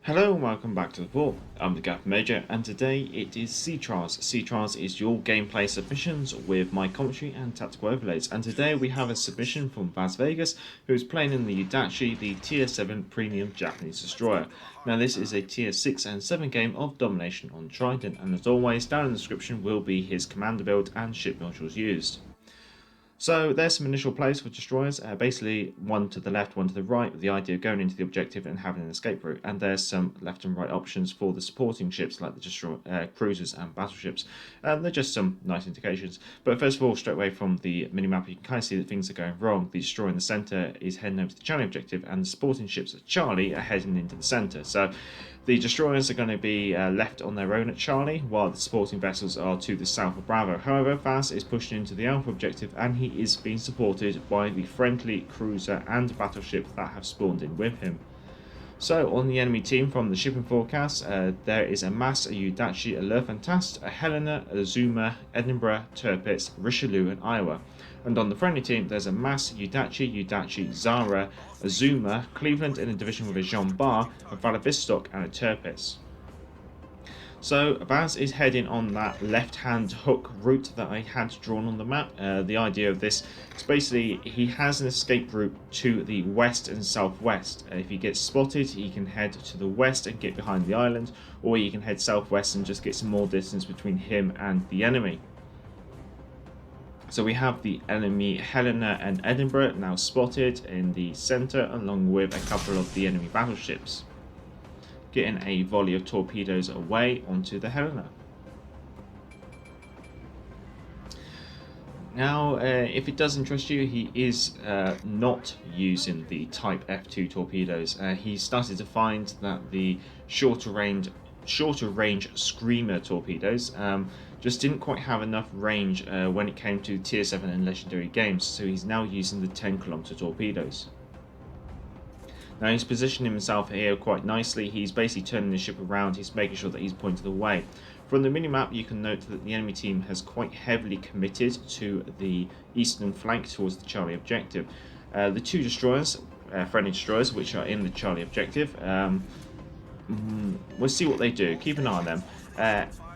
Hello and welcome back to the War. I'm the Gap Major and today it is Sea Trials. Sea Trials is your gameplay submissions with my commentary and tactical overlays, and today we have a submission from VazzVegas who is playing in the Yudachi, the Tier 7 Premium Japanese Destroyer. Now this is a Tier 6 and 7 game of domination on Trident, and as always down in the description will be his commander build and ship modules used. So there's some initial plays for destroyers, basically one to the left, one to the right, with the idea of going into the objective and having an escape route. And there's some left and right options for the supporting ships like the cruisers and battleships. And they're just some nice indications. But first of all, straight away from the minimap, you can kind of see that things are going wrong. The destroyer in the centre is heading over to the Charlie objective, and the supporting ships at Charlie are heading into the centre. So the destroyers are going to be left on their own at Charlie, while the supporting vessels are to the south of Bravo. However, Vaz is pushing into the Alpha objective, and he is being supported by the friendly cruiser and battleship that have spawned in with him. So, on the enemy team from the shipping forecast, there is a Mass, a Yudachi, a Le Fantast, a Helena, a Zuma, Edinburgh, Tirpitz, Richelieu, and Iowa. And on the friendly team, there's a Mass, Yudachi, Zara, a Zuma, Cleveland in a division with a Jean Bar, a Vladivostok, and a Tirpitz. So Vaz is heading on that left-hand hook route that I had drawn on the map. The idea of this is basically he has an escape route to the west and southwest. If he gets spotted, he can head to the west and get behind the island, or he can head southwest and just get some more distance between him and the enemy. So we have the enemy Helena and Edinburgh now spotted in the centre, along with a couple of the enemy battleships, getting a volley of torpedoes away onto the Helena. Now, if it does interest you, he is not using the Type F2 torpedoes. He started to find that the shorter range Screamer torpedoes just didn't quite have enough range when it came to Tier 7 and Legendary games, so he's now using the 10km torpedoes. Now he's positioning himself here quite nicely. He's basically turning the ship around. He's making sure that he's pointed away. From the minimap, you can note that the enemy team has quite heavily committed to the eastern flank towards the Charlie objective. The two destroyers, friendly destroyers, which are in the Charlie objective, we'll see what they do. Keep an eye on them.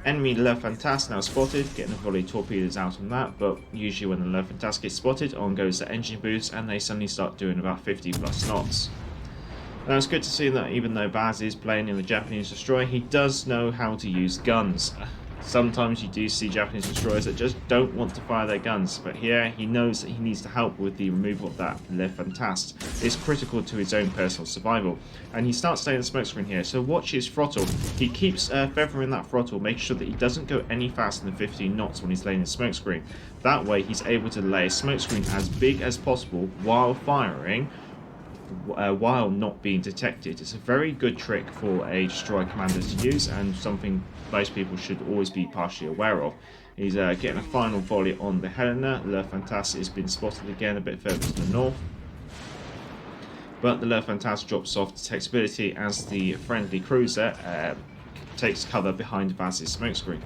Enemy Le Fantast now spotted, getting a volley of torpedoes out on that, but usually when the Le Fantast gets spotted, on goes the engine boost, and they suddenly start doing about 50 plus knots. Now it's good to see that even though Vaz is playing in the Japanese destroyer, he does know how to use guns. Sometimes you do see Japanese destroyers that just don't want to fire their guns, but here he knows that he needs to help with the removal of that Le Fantast. It's critical to his own personal survival. And he starts staying in the smokescreen here, so watch his throttle. He keeps feathering that throttle, making sure that he doesn't go any faster than 15 knots when he's laying in smokescreen. That way he's able to lay a smokescreen as big as possible while firing, while not being detected. It's a very good trick for a destroyer commander to use, and something most people should always be partially aware of. He's getting a final volley on the Helena. Le Fantast has been spotted again a bit further to the north, but the Le Fantast drops off detectability as the friendly cruiser takes cover behind Vaz's smokescreen.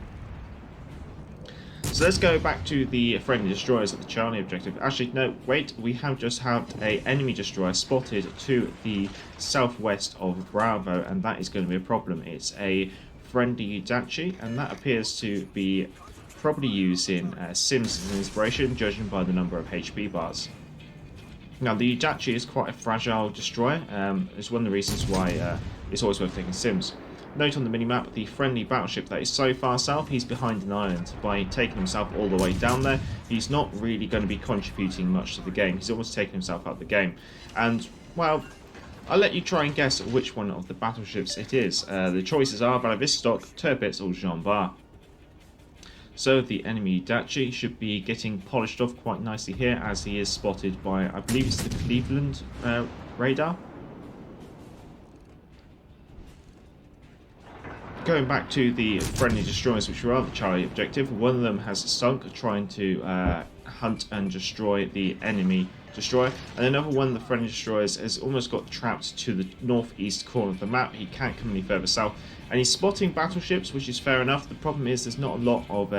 So let's go back to the friendly destroyers at the Charlie objective. Actually, no, wait, we have just had an enemy destroyer spotted to the southwest of Bravo, and that is going to be a problem. It's a friendly Yudachi, and that appears to be probably using Sims as an inspiration, judging by the number of HP bars. Now, the Yudachi is quite a fragile destroyer. It's one of the reasons why it's always worth taking Sims. Note on the minimap, the friendly battleship that is so far south, he's behind an island. By taking himself all the way down there, he's not really going to be contributing much to the game. He's almost taken himself out of the game. And, well, I'll let you try and guess which one of the battleships it is. The choices are Vladivostok, Tirpitz, or Jean Bar. So the enemy Yudachi should be getting polished off quite nicely here, as he is spotted by, I believe it's the Cleveland radar. Going back to the friendly destroyers, which were the Charlie objective, one of them has sunk trying to hunt and destroy the enemy destroyer, and another one of the friendly destroyers has almost got trapped to the northeast corner of the map. He can't come any further south, and he's spotting battleships, which is fair enough. The problem is there's not a lot of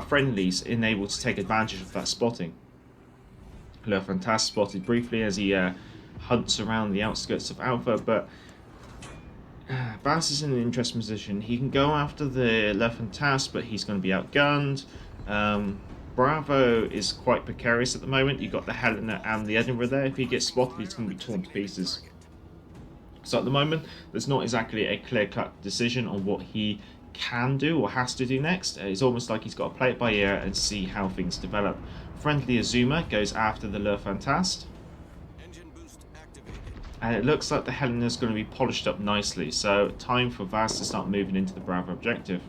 friendlies enabled to take advantage of that spotting. Le Fantast spotted briefly as he hunts around the outskirts of Alpha, but Vaz is in an interesting position. He can go after the Le Fantasme, but he's going to be outgunned. Bravo is quite precarious at the moment. You've got the Helena and the Edinburgh there. If he gets spotted, he's going to be torn to pieces. So at the moment, there's not exactly a clear-cut decision on what he can do or has to do next. It's almost like he's got to play it by ear and see how things develop. Friendly Azuma goes after the Le Fantasme. And it looks like the Helena's going to be polished up nicely. So time for Vaz to start moving into the Bravo objective.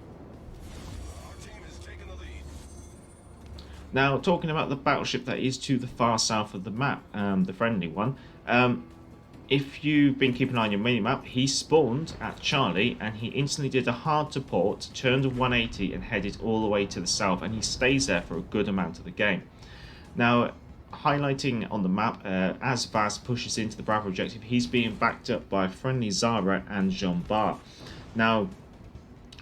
Now, talking about the battleship that is to the far south of the map, the friendly one, if you've been keeping an eye on your mini-map, he spawned at Charlie and he instantly did a hard to port, turned a 180 and headed all the way to the south, and he stays there for a good amount of the game. Now, highlighting on the map, as Vaz pushes into the Bravo objective, he's being backed up by friendly Zara and Jean Bar. Now,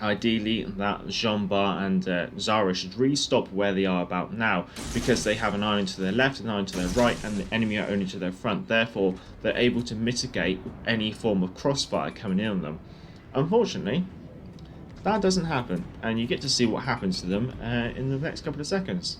ideally, that Jean Bar and Zara should really stop where they are about now, because they have an island to their left, an island to their right, and the enemy are only to their front. Therefore, they're able to mitigate any form of crossfire coming in on them. Unfortunately, that doesn't happen, and you get to see what happens to them in the next couple of seconds.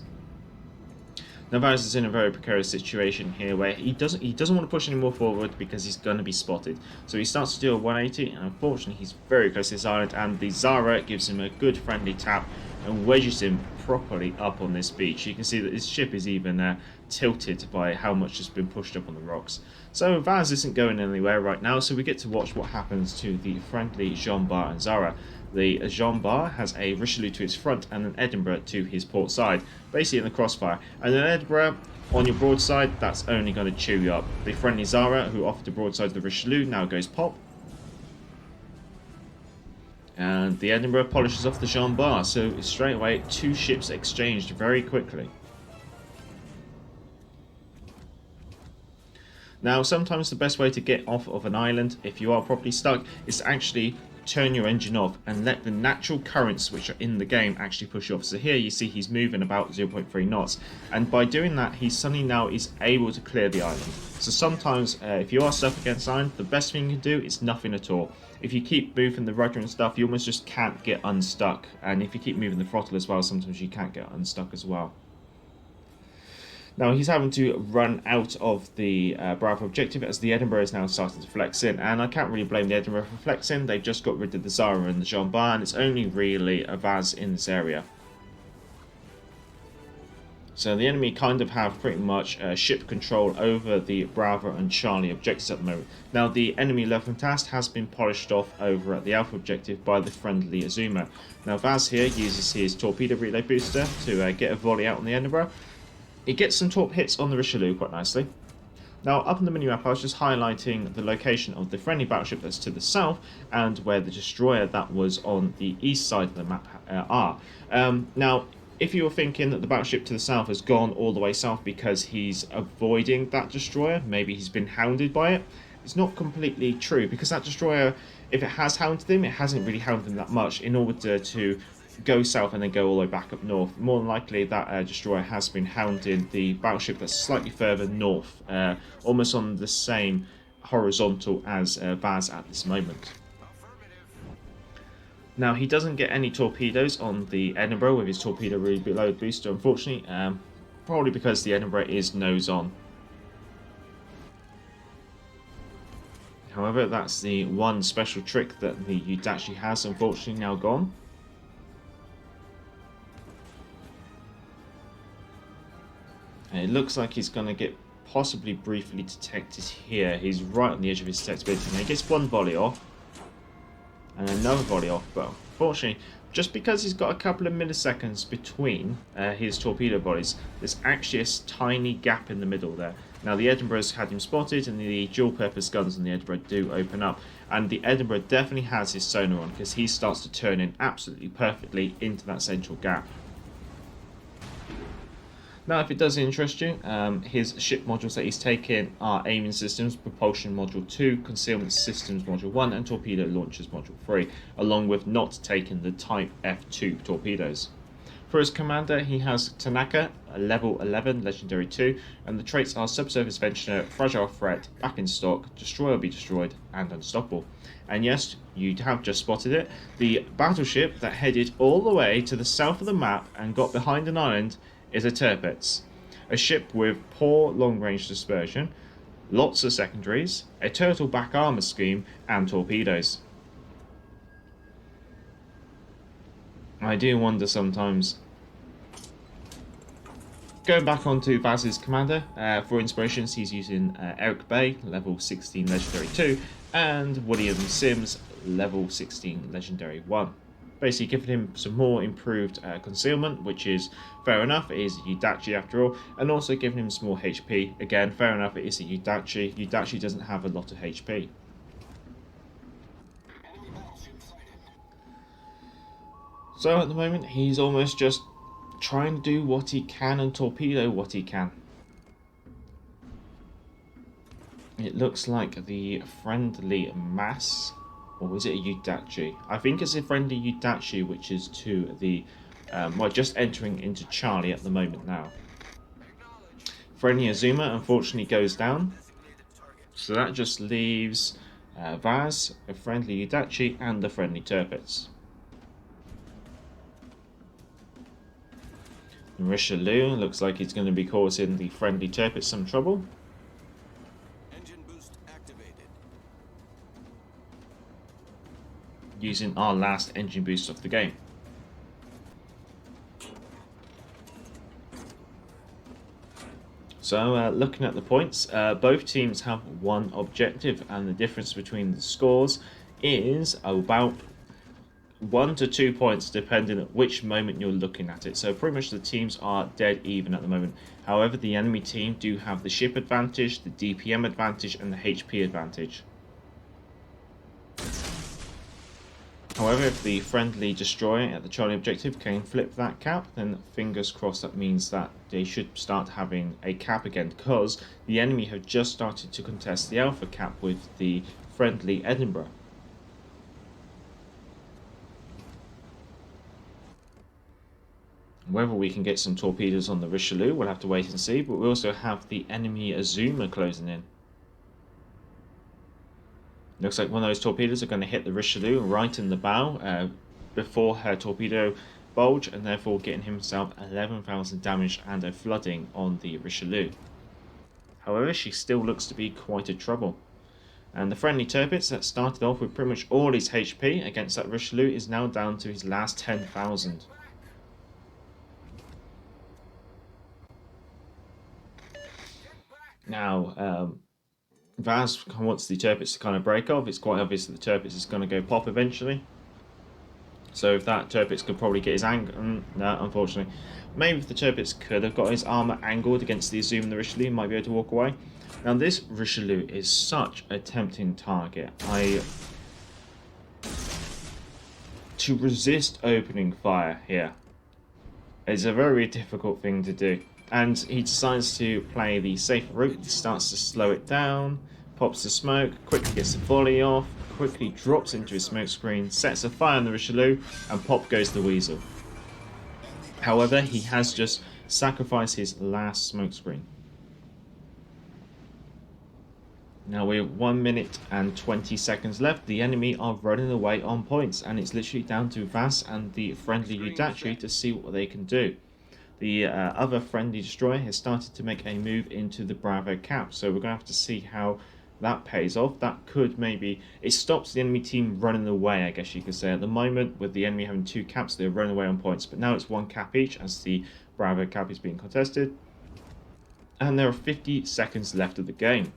Now, Vaz is in a very precarious situation here where he doesn't want to push any more forward because he's going to be spotted. So he starts to do a 180, and unfortunately he's very close to this island, and the Zara gives him a good friendly tap and wedges him properly up on this beach. You can see that his ship is even tilted by how much has been pushed up on the rocks. So Vaz isn't going anywhere right now, so we get to watch what happens to the friendly Jean Bar and Zara. The Jean Bar has a Richelieu to his front and an Edinburgh to his port side, basically in the crossfire. And an Edinburgh on your broadside, that's only going to chew you up. The friendly Zara, who offered a broadside to the Richelieu, now goes pop. And the Edinburgh polishes off the Jean Bar, so straight away, two ships exchanged very quickly. Now, sometimes the best way to get off of an island, if you are properly stuck, is to actually turn your engine off and let the natural currents which are in the game actually push you off. So here you see he's moving about 0.3 knots, and by doing that he suddenly now is able to clear the island. So sometimes if you are stuck against island, the best thing you can do is nothing at all. If you keep moving the rudder and stuff, you almost just can't get unstuck, and if you keep moving the throttle as well, sometimes you can't get unstuck as well. Now he's having to run out of the Bravo objective as the Edinburgh is now starting to flex in, and I can't really blame the Edinburgh for flexing. They've just got rid of the Zara and the Jean Bar, and it's only really a Vaz in this area. So the enemy kind of have pretty much ship control over the Bravo and Charlie objectives at the moment. Now the enemy Le Fantasme has been polished off over at the Alpha objective by the friendly Azuma. Now Vaz here uses his torpedo relay booster to get a volley out on the Edinburgh. It gets some torp hits on the Richelieu quite nicely. Now, up on the minimap, I was just highlighting the location of the friendly battleship that's to the south and where the destroyer that was on the east side of the map are. Now, if you were thinking that the battleship to the south has gone all the way south because he's avoiding that destroyer, maybe he's been hounded by it, it's not completely true, because that destroyer, if it has hounded him, it hasn't really hounded him that much in order to go south and then go all the way back up north. More than likely that destroyer has been hounding the battleship that's slightly further north, almost on the same horizontal as Vaz at this moment. Now he doesn't get any torpedoes on the Edinburgh with his torpedo reload booster, unfortunately, probably because the Edinburgh is nose on. However, that's the one special trick that the Yudachi has, unfortunately now gone. It looks like he's going to get possibly briefly detected here. He's right on the edge of his detectability. Now he gets one volley off and another volley off, but unfortunately, just because he's got a couple of milliseconds between his torpedo volleys, there's actually a tiny gap in the middle there. Now the Edinburgh's had him spotted, and the dual-purpose guns on the Edinburgh do open up, and the Edinburgh definitely has his sonar on because he starts to turn in absolutely perfectly into that central gap. Now, if it does interest you, his ship modules that he's taken are Aiming Systems, Propulsion Module 2, Concealment Systems Module 1, and Torpedo Launchers Module 3, along with not taking the Type F2 torpedoes. For his commander, he has Tanaka, level 11, legendary 2, and the traits are Subsurface Venture, Fragile Threat, Back in Stock, Destroy or Be Destroyed, and Unstoppable. And yes, you have just spotted it, the battleship that headed all the way to the south of the map and got behind an island is a Tirpitz, a ship with poor long-range dispersion, lots of secondaries, a turtle back armor scheme, and torpedoes. I do wonder sometimes. Going back onto Vazz's commander, for inspirations he's using Eric Bay, level 16 legendary 2, and William Sims, level 16 legendary 1. Basically giving him some more improved concealment, which is fair enough, it is Yudachi after all, and also giving him some more HP. Again, fair enough, it is a Yudachi. Yudachi doesn't have a lot of HP. So at the moment, he's almost just trying to do what he can and torpedo what he can. It looks like the friendly mass, or is it a Yudachi? I think it's a friendly Yudachi, which is to the, well, just entering into Charlie at the moment now. Friendly Azuma unfortunately goes down, so that just leaves Vazz, a friendly Yudachi, and the friendly Tirpitz. Richelieu looks like he's going to be causing the friendly Tirpitz some trouble. Engine boost activated. Using our last engine boost of the game. So looking at the points, both teams have one objective, and the difference between the scores is about 1 to 2 points depending on which moment you're looking at it. So pretty much the teams are dead even at the moment. However, the enemy team do have the ship advantage, the DPM advantage, and the HP advantage. However, if the friendly destroyer at the Charlie objective can flip that cap, then fingers crossed that means that they should start having a cap again, because the enemy have just started to contest the alpha cap with the friendly Edinburgh. Whether we can get some torpedoes on the Richelieu, we'll have to wait and see, but we also have the enemy Azuma closing in. Looks like one of those torpedoes are going to hit the Richelieu right in the bow before her torpedo bulge, and therefore getting himself 11,000 damage and a flooding on the Richelieu. However, she still looks to be quite a trouble. And the friendly Tirpitz that started off with pretty much all his HP against that Richelieu is now down to his last 10,000. Now, Vazz wants the Tirpitz to kind of break off. It's quite obvious that the Tirpitz is going to go pop eventually. So if that Tirpitz could probably get his angle... no, unfortunately. Maybe if the Tirpitz could have got his armour angled against the Azuma and the Richelieu, might be able to walk away. Now this Richelieu is such a tempting target. To resist opening fire here is a very difficult thing to do. And he decides to play the safer route. He starts to slow it down, pops the smoke, quickly gets the volley off, quickly drops into his smoke screen, sets a fire on the Richelieu, and pop goes the Weasel. However, he has just sacrificed his last smoke screen. Now we're 1 minute and 20 seconds left. The enemy are running away on points, and it's literally down to Vazz and the friendly Yudachi to see what they can do. The other friendly destroyer has started to make a move into the Bravo cap, so we're going to have to see how that pays off. That could maybe... it stops the enemy team running away, I guess you could say. At the moment, with the enemy having 2 caps, they're running away on points, but now it's 1 cap each as the Bravo cap is being contested. And there are 50 seconds left of the game.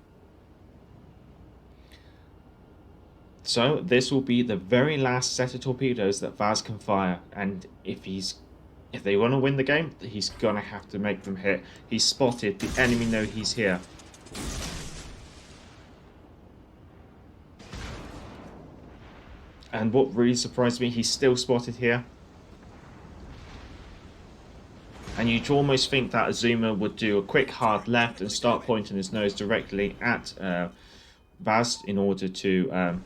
So this will be the very last set of torpedoes that Vazz can fire, and if they want to win the game, he's going to have to make them hit. He's spotted. The enemy know he's here. And what really surprised me, he's still spotted here. And you'd almost think that Azuma would do a quick hard left and start pointing his nose directly at Vazz in order to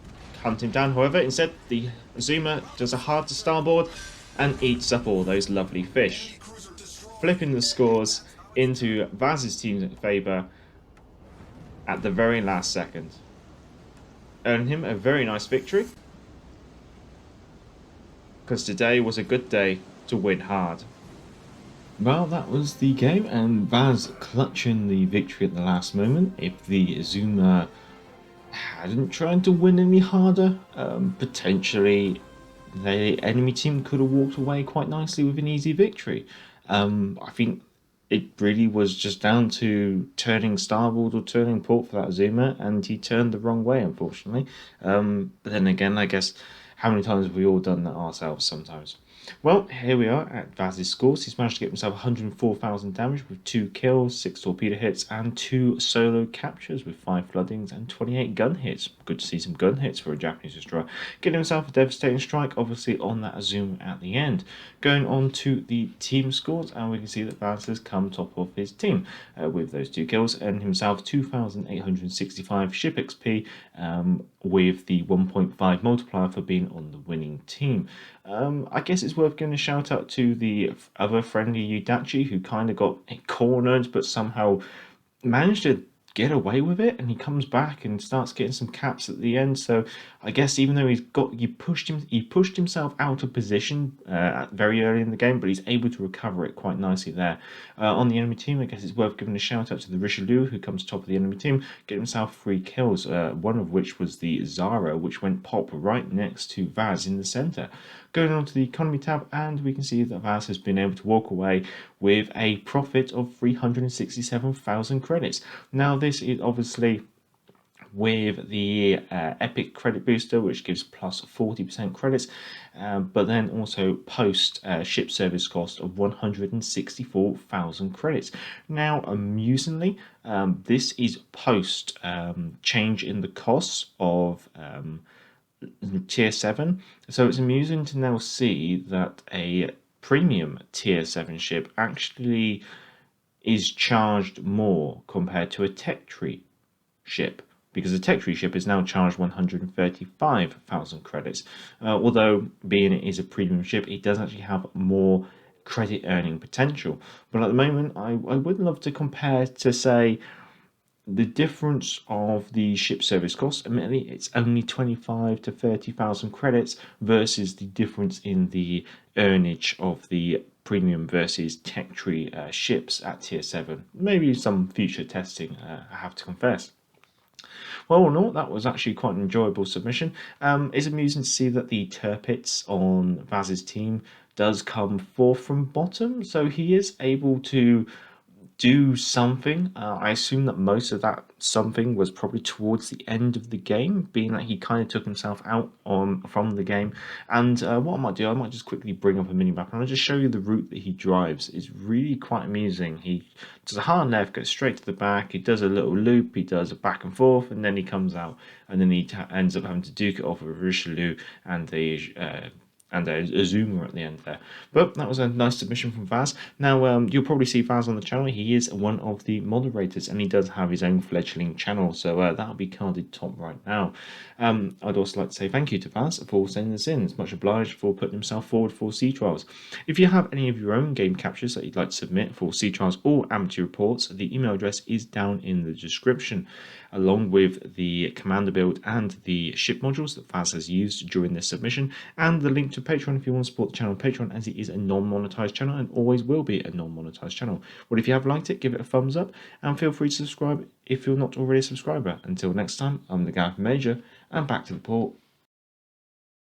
hunt him down. However, instead, the Azuma does a hard to starboard and eats up all those lovely fish. flipping the scores into Vaz's team's favour at the very last second, earning him a very nice victory, because today was a good day to win hard. Well, that was the game, and Vaz clutching the victory at the last moment. If the Zuma hadn't tried to win any harder, potentially the enemy team could have walked away quite nicely with an easy victory. I think it really was just down to turning starboard or turning port for that Zuma, and he turned the wrong way, unfortunately. But then again, I guess, how many times have we all done that ourselves sometimes? Well, here we are at Vaz's scores. He's managed to get himself 104,000 damage with 2 kills, 6 torpedo hits, and 2 solo captures with 5 floodings and 28 gun hits. Good to see some gun hits for a Japanese destroyer. Getting himself a devastating strike, obviously, on that Azuma at the end. Going on to the team scores, and we can see that Vaz has come top of his team with those 2 kills, earning himself 2,865 ship XP with the 1.5 multiplier for being on the winning team. I guess it's worth giving a shout out to the other friendly Yudachi, who kind of got cornered but somehow managed to get away with it, and he comes back and starts getting some caps at the end. So I guess even though he pushed himself out of position very early in the game, but he's able to recover it quite nicely there. On the enemy team, I guess it's worth giving a shout out to the Richelieu, who comes top of the enemy team, getting himself 3 kills, one of which was the Zara, which went pop right next to Vaz in the center. Going on to the economy tab, and we can see that Vaz has been able to walk away with a profit of 367,000 credits. Now, this is obviously with the Epic credit booster, which gives plus 40% credits, but then also post ship service cost of 164,000 credits. Now, amusingly, this is post change in the costs of tier 7, so it's amusing to now see that a premium tier 7 ship actually is charged more compared to a tech tree ship, because a tech tree ship is now charged 135,000 credits. Although being it is a premium ship, it does actually have more credit earning potential. But at the moment, I would love to compare to say the difference of the ship service cost. Admittedly, it's only 25 to 30,000 credits versus the difference in the earnage of the premium versus tech tree ships at tier 7. Maybe some future testing, I have to confess. Well, no, that was actually quite an enjoyable submission. It's amusing to see that the Turpits on Vaz's team does come 4th from bottom, so he is able to do something. I assume that most of that something was probably towards the end of the game, being that he kind of took himself out from the game. And what I might do, I might just quickly bring up a mini map and I'll just show you the route that he drives. It's really quite amusing. He does a hard left, goes straight to the back, he does a little loop, he does a back and forth, and then he comes out, and then he ends up having to duke it off with Richelieu and the and a zoomer at the end there. But that was a nice submission from Vaz. Now, you'll probably see Vaz on the channel. He is one of the moderators, and he does have his own fledgling channel, so that'll be carded top right now. I'd also like to say thank you to Vaz for sending this in. It's much obliged for putting himself forward for sea trials. If you have any of your own game captures that you'd like to submit for sea trials or amateur reports, the email address is down in the description, along with the commander build and the ship modules that Vaz has used during this submission, and the link to Patreon if you want to support the channel on Patreon, as it is a non-monetized channel and always will be a non-monetized channel. Well, if you have liked it, give it a thumbs up and feel free to subscribe if you're not already a subscriber. Until next time, I'm the Gareth Major, and back to the port.